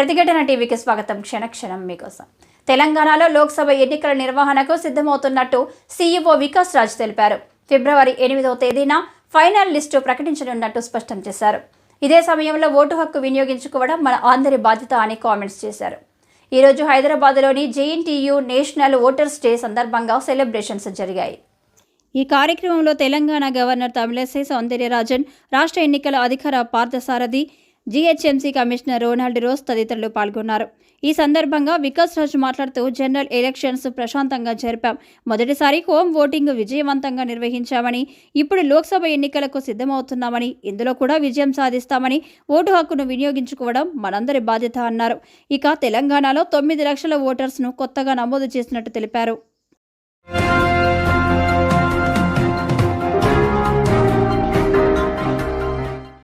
ప్రతిఘటన టీవీకి స్వాగతం. క్షణక్షణం మీకోసం. తెలంగాణలో లోక్సభ ఎన్నికల నిర్వహణకు సిద్ధమవుతున్నట్టు సీఈఓ వికాస్ రాజ్ తెలిపారు. ఫిబ్రవరి 8వ తేదీన ఫైనల్ లిస్టు ప్రకటించనున్నట్టు స్పష్టం చేశారు. ఇదే సమయంలో ఓటు హక్కు వినియోగించుకోవడం మన అందరి బాధ్యత అని కామెంట్స్ చేశారు. ఈరోజు హైదరాబాద్లోని జేఎన్టీయూ నేషనల్ ఓటర్స్ డే సందర్భంగా సెలబ్రేషన్స్ జరిగాయి. ఈ కార్యక్రమంలో తెలంగాణ గవర్నర్ తమిళిసై సౌందరరాజన్, రాష్ట్ర ఎన్నికల అధికార Parthasarathi, GHMC commissioner Ronald Ross తదితరులు పాల్గొన్నారు. ఈ సందర్భంగా వికాస్ రాజ్ మాట్లాడుతూ, జనరల్ ఎలక్షన్స్ ప్రశాంతంగా జరిపాం. మొదటిసారి హోమ్ ఓటింగ్ విజయవంతంగా నిర్వహించామని, ఇప్పుడు లోక్సభ ఎన్నికలకు సిద్ధమవుతున్నామని, ఇందులో కూడా విజయం సాధిస్తామని, ఓటు హక్కును వినియోగించుకోవడం మనందరి బాధ్యత అన్నారు. ఇక తెలంగాణలో 9 లక్షల ఓటర్స్ను కొత్తగా నమోదు చేసినట్టు తెలిపారు.